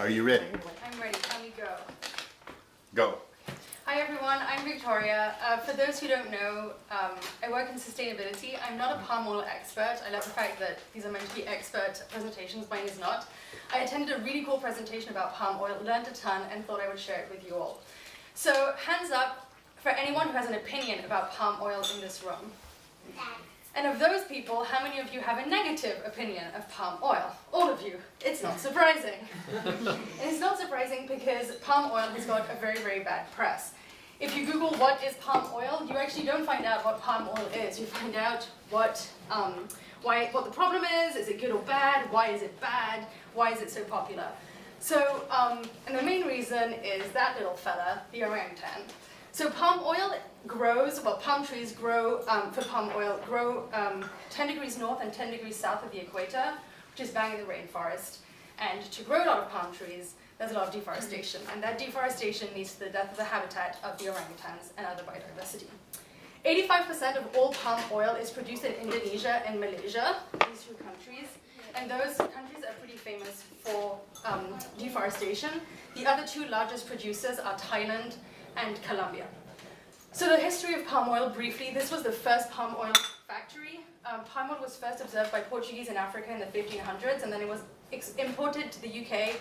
Are you ready? I'm ready. Let me go. Go. Hi everyone, I'm Victoria. For those who don't know, I work in sustainability. I'm not a palm oil expert. I love the fact that these are meant to be expert presentations. Mine is not. I attended a really cool presentation about palm oil, learned a ton, and thought I would share it with you all. So hands up for anyone who has an opinion about palm oil in this room. And of those people, how many of you have a negative opinion of palm oil? All of you. It's not surprising. And it's not surprising because palm oil has got a very, very bad press. If you Google what is palm oil, you actually don't find out what palm oil is. You find out what the problem is it good or bad, why is it bad, why is it so popular. So, and the main reason is that little fella, the orangutan. So palm oil grows, well palm trees grow, for palm oil, grow 10 degrees north and 10 degrees south of the equator, which is bang in the rainforest. And to grow a lot of palm trees, there's a lot of deforestation. And that deforestation leads to the death of the habitat of the orangutans and other biodiversity. 85% of all palm oil is produced in Indonesia and Malaysia, these two countries. And those countries are pretty famous for deforestation. The other two largest producers are Thailand and Colombia. So the history of palm oil, briefly, this was the first palm oil factory. Palm oil was first observed by Portuguese in Africa in the 1500s, and then it was imported to the UK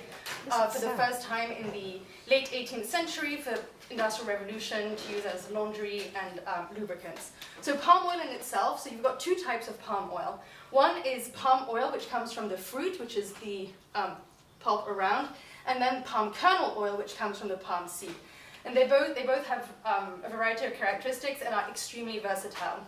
for the first time in the late 18th century for Industrial Revolution to use as laundry and lubricants. So palm oil in itself, so you've got two types of palm oil. One is palm oil, which comes from the fruit, which is the pulp around, and then palm kernel oil, which comes from the palm seed. And they both have a variety of characteristics and are extremely versatile.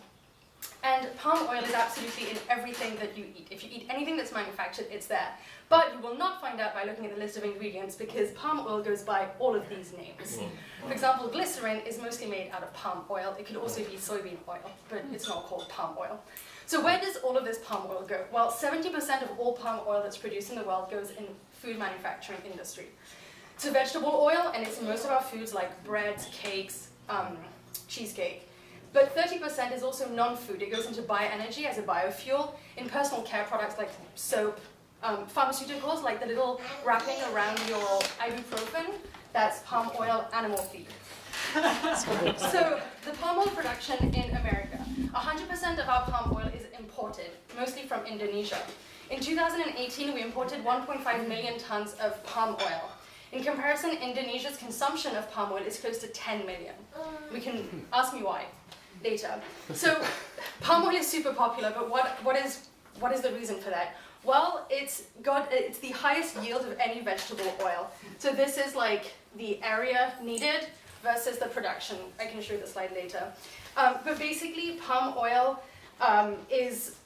And palm oil is absolutely in everything that you eat. If you eat anything that's manufactured, it's there. But you will not find out by looking at the list of ingredients because palm oil goes by all of these names. For example, glycerin is mostly made out of palm oil. It could also be soybean oil, but it's not called palm oil. So where does all of this palm oil go? Well, 70% of all palm oil that's produced in the world goes in food manufacturing industry. So vegetable oil, and it's in most of our foods like breads, cakes, cheesecake. But 30% is also non-food. It goes into bioenergy as a biofuel, in personal care products like soap, pharmaceuticals like the little wrapping around your ibuprofen, that's palm oil animal feed. So the palm oil production in America, 100% of our palm oil is imported, mostly from Indonesia. In 2018, we imported 1.5 million tons of palm oil. In comparison, Indonesia's consumption of palm oil is close to 10 million. We can ask me why later. So palm oil is super popular, but what is the reason for that? Well, it's the highest yield of any vegetable oil. So this is like the area needed versus the production. I can show you the slide later. But basically, palm oil needs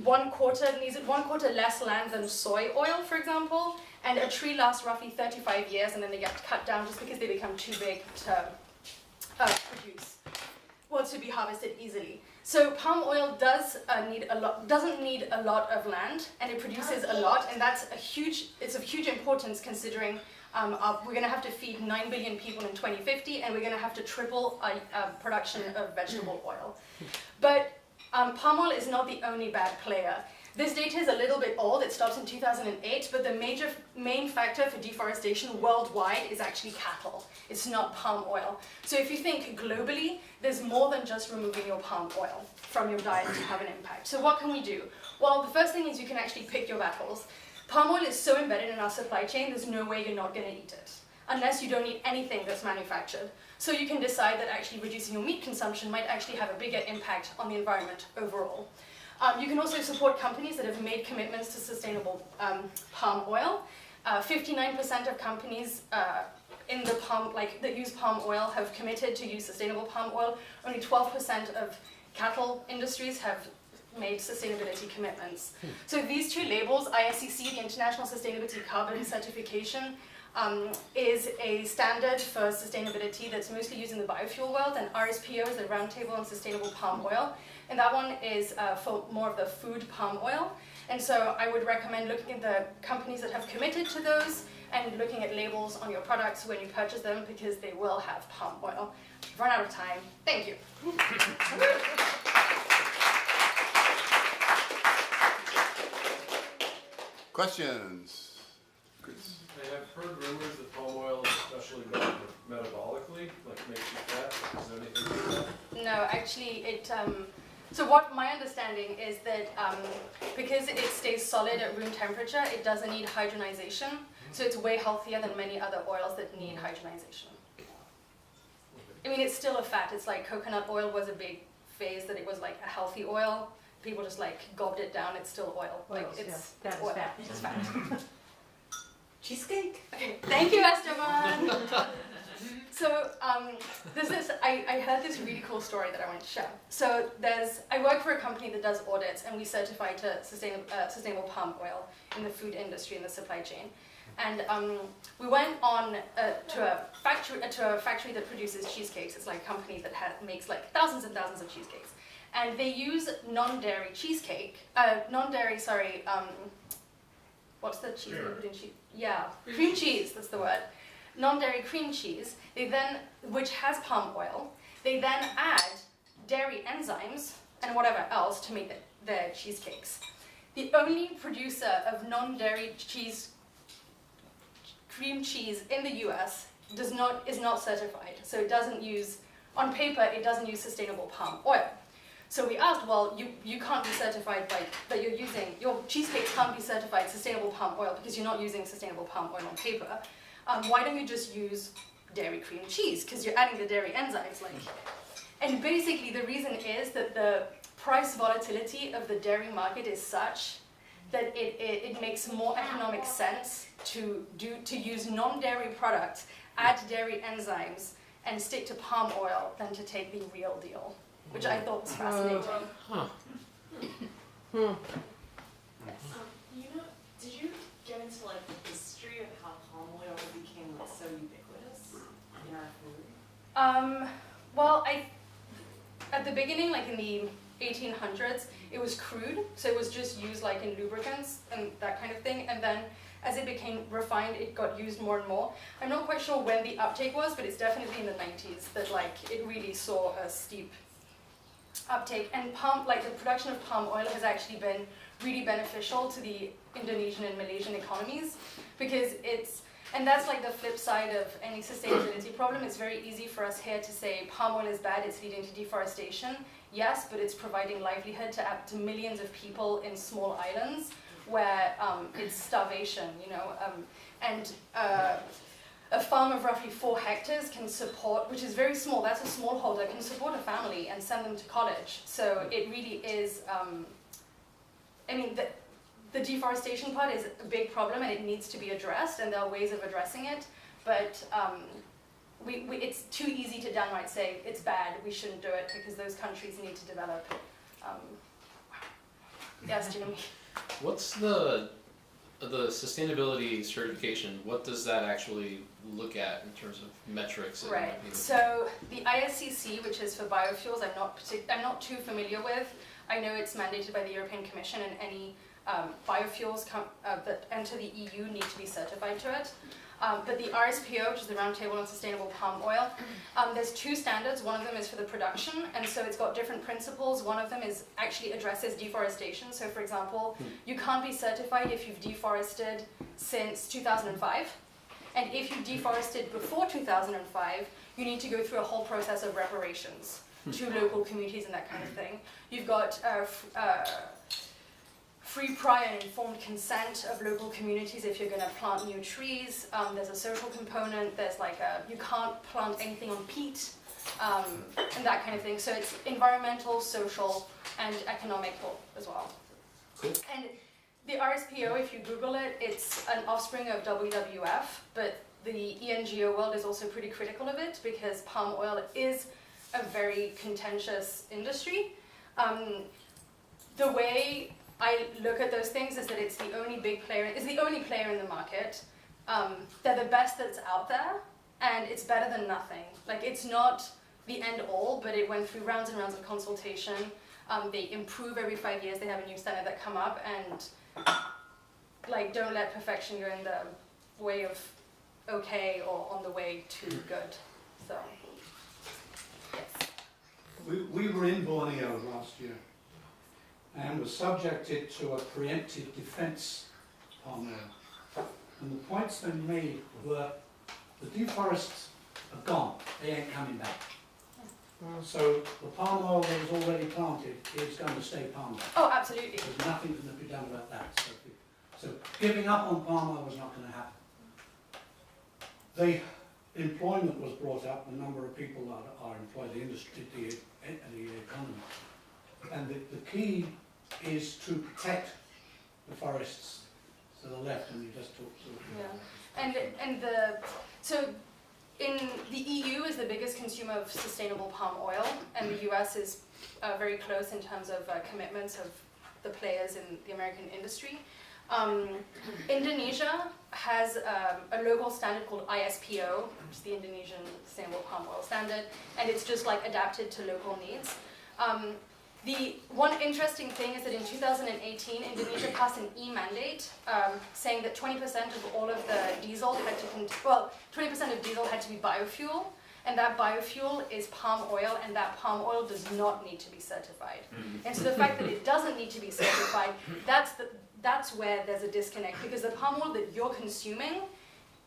one quarter less land than soy oil, for example. And a tree lasts roughly 35 years, and then they get cut down just because they become too big to produce, well, to be harvested easily. So palm oil doesn't need a lot of land, and it produces a lot, and it's of huge importance considering we're going to have to feed 9 billion people in 2050, and we're going to have to triple our production of vegetable oil. But palm oil is not the only bad player. This data is a little bit old, it starts in 2008, but the main factor for deforestation worldwide is actually cattle. It's not palm oil. So if you think globally, there's more than just removing your palm oil from your diet to have an impact. So what can we do? Well, the first thing is you can actually pick your battles. Palm oil is so embedded in our supply chain, there's no way you're not going to eat it, unless you don't eat anything that's manufactured. So you can decide that actually reducing your meat consumption might actually have a bigger impact on the environment overall. You can also support companies that have made commitments to sustainable palm oil. 59% of companies that use palm oil have committed to use sustainable palm oil. Only 12% of cattle industries have made sustainability commitments. So these two labels, ISCC, the International Sustainability Carbon Certification, is a standard for sustainability that's mostly used in the biofuel world, and RSPO is the Roundtable on Sustainable Palm Oil, and that one is for more of the food palm oil. And so I would recommend looking at the companies that have committed to those and looking at labels on your products when you purchase them, because they will have palm oil. I've run out of time. Thank you. Questions? Chris? I have I've heard rumors that palm oil is especially good metabolically, like makes you fat. Is there anything to that? No, actually, so what my understanding is that because it stays solid at room temperature, it doesn't need hydrogenization. So it's way healthier than many other oils that need hydrogenization. I mean, it's still a fat. It's like coconut oil was a big phase that it was like a healthy oil. People just like gobbed it down. It's still oil. Oils, like it's yeah. That is oil. fat. It's fat. Cheesecake. Okay, thank you, Esteban. So I heard this really cool story that I want to share. So I work for a company that does audits, and we certify to sustainable palm oil in the food industry and the supply chain. And we went on to a factory that produces cheesecakes. It's like a company that makes like thousands and thousands of cheesecakes, and they use non-dairy cheesecake. What's the cheese they put in cheese? Yeah, cream cheese. That's the word. Non-dairy cream cheese. Which has palm oil. They then add dairy enzymes and whatever else to make their cheesecakes. The only producer of non-dairy cream cheese in the US is not certified. So it doesn't use, on paper, it doesn't use sustainable palm oil. So we asked, well, you can't be certified that you're using, your cheesecakes can't be certified sustainable palm oil because you're not using sustainable palm oil on paper. Why don't you just use dairy cream cheese? Because you're adding the dairy enzymes. And basically the reason is that the price volatility of the dairy market is such that it makes more economic sense to use non-dairy products, add dairy enzymes, and stick to palm oil than to take the real deal, which I thought was fascinating. Did you get into like the history of how palm oil became like so ubiquitous in our food? Well, at the beginning, like in the 1800s, it was crude, so it was just used like in lubricants and that kind of thing, and then as it became refined, it got used more and more. I'm not quite sure when the uptake was, but it's definitely in the 90s that like it really saw a steep uptake. And the production of palm oil has actually been really beneficial to the Indonesian and Malaysian economies, because and that's like the flip side of any sustainability problem. It's very easy for us here to say palm oil is bad, it's leading to deforestation. Yes, but it's providing livelihood to millions of people in small islands where it's starvation, and a farm of roughly 4 hectares can support, which is very small, that's a smallholder, can support a family and send them to college. So it really is, the deforestation part is a big problem and it needs to be addressed, and there are ways of addressing it, but it's too easy to downright say it's bad, we shouldn't do it, because those countries need to develop. Yes, Jimmy? What's the sustainability certification? What does that actually look at in terms of metrics? Right. So the ISCC, which is for biofuels, I'm not too familiar with. I know it's mandated by the European Commission, and any biofuels that enter the EU need to be certified to it. But the RSPO, which is the Roundtable on Sustainable Palm Oil, there's 2 standards. One of them is for the production, and so it's got different principles. One of them actually addresses deforestation. So for example, you can't be certified if you've deforested since 2005. And if you deforested before 2005, you need to go through a whole process of reparations to local communities and that kind of thing. You've got free, prior and informed consent of local communities if you're going to plant new trees. There's a social component. There's you can't plant anything on peat, and that kind of thing. So it's environmental, social, and economical as well. Cool. And the RSPO, if you Google it, it's an offspring of WWF, but the ENGO world is also pretty critical of it because palm oil is a very contentious industry. The way I look at those things is that it's the only player in the market. They're the best that's out there, and it's better than nothing. Like, it's not the end all, but it went through rounds and rounds of consultation. They improve every 5 years. They have a new standard that come up, and don't let perfection go in the way of okay or on the way to good. So, yes. We were in Borneo last year and were subjected to a preemptive defense palm oil. And the points they made were, the deforests are gone, they ain't coming back. So the palm oil that was already planted is going to stay palm oil. Oh, absolutely. There's nothing that can be done about that. So giving up on palm oil was not going to happen. The employment was brought up, the number of people that are employed, the industry, the economy. And the key is to protect the forests to the left, and you just talked to. Yeah, so in the EU is the biggest consumer of sustainable palm oil, and the US is very close in terms of commitments of the players in the American industry. Indonesia has a local standard called ISPO, which is the Indonesian Sustainable Palm Oil Standard, and it's just like adapted to local needs. The one interesting thing is that in 2018, Indonesia passed an e-mandate saying that 20% of all of the diesel had to, 20% of diesel had to be biofuel, and that biofuel is palm oil, and that palm oil does not need to be certified. And so the fact that it doesn't need to be certified, that's where there's a disconnect, because the palm oil that you're consuming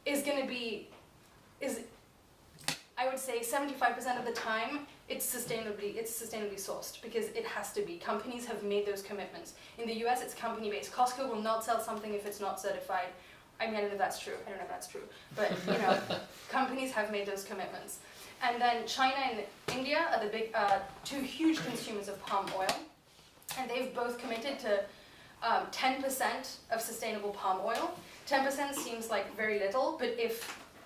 is going to be, I would say 75% of the time, it's sustainably sourced, because it has to be. Companies have made those commitments. In the US, it's company-based. Costco will not sell something if it's not certified. I mean, I don't know if that's true. But, you know, companies have made those commitments. And then China and India are the big, two huge consumers of palm oil. And they've both committed to 10% of sustainable palm oil. 10% seems like very little,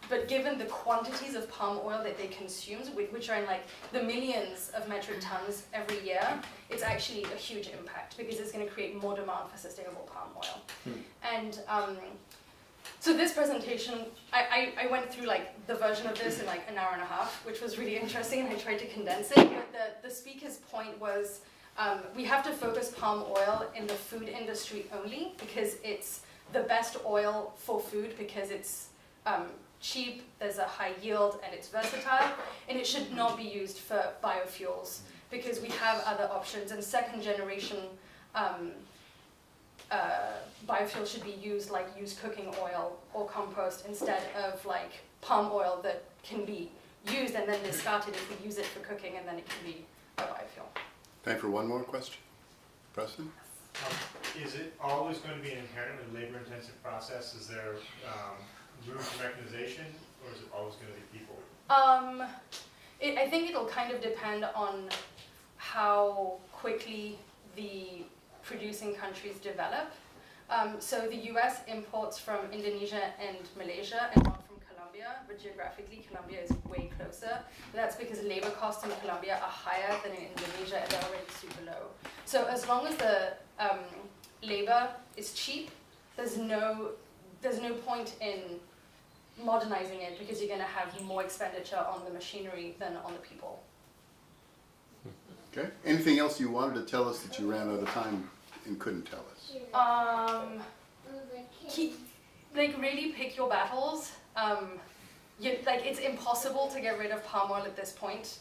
but given the quantities of palm oil that they consume, which are in like the millions of metric tons every year, it's actually a huge impact, because it's going to create more demand for sustainable palm oil. And so this presentation, I went through like the version of this in like an hour and a half, which was really interesting, and I tried to condense it. But the speaker's point was, we have to focus palm oil in the food industry only, because it's the best oil for food, because it's cheap, there's a high yield, and it's versatile, and it should not be used for biofuels, because we have other options, and second generation biofuels should be used like used cooking oil or compost, instead of like palm oil that can be used and then discarded if we use it for cooking, and then it can be a biofuel. Time for one more question. Preston? Is it always going to be an inherently labor-intensive process? Is there room for mechanization, or is it always going to be people? I think it'll kind of depend on how quickly the producing countries develop. So the US imports from Indonesia and Malaysia, and not from Colombia, but geographically Colombia is way closer. That's because labor costs in Colombia are higher than in Indonesia, and they're already super low. So as long as the labor is cheap, there's no point in modernizing it, because you're going to have more expenditure on the machinery than on the people. Okay. Anything else you wanted to tell us that you ran out of time and couldn't tell us? Really pick your battles. It's impossible to get rid of palm oil at this point.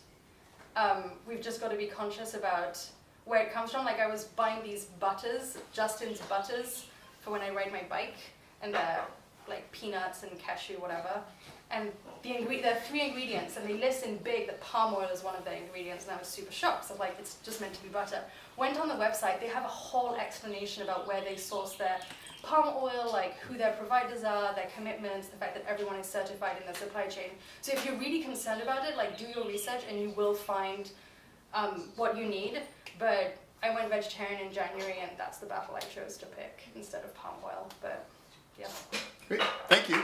We've just got to be conscious about where it comes from. Like, I was buying these butters, Justin's butters, for when I ride my bike, and they're like peanuts and cashew, whatever. And there are 3 ingredients, and they list in big that palm oil is one of the ingredients, and I was super shocked. So like, it's just meant to be butter. Went on the website, they have a whole explanation about where they source their palm oil, like who their providers are, their commitments, the fact that everyone is certified in their supply chain. So if you're really concerned about it, like, do your research, and you will find what you need. But I went vegetarian in January, and that's the battle I chose to pick instead of palm oil. But yeah. Great. Thank you.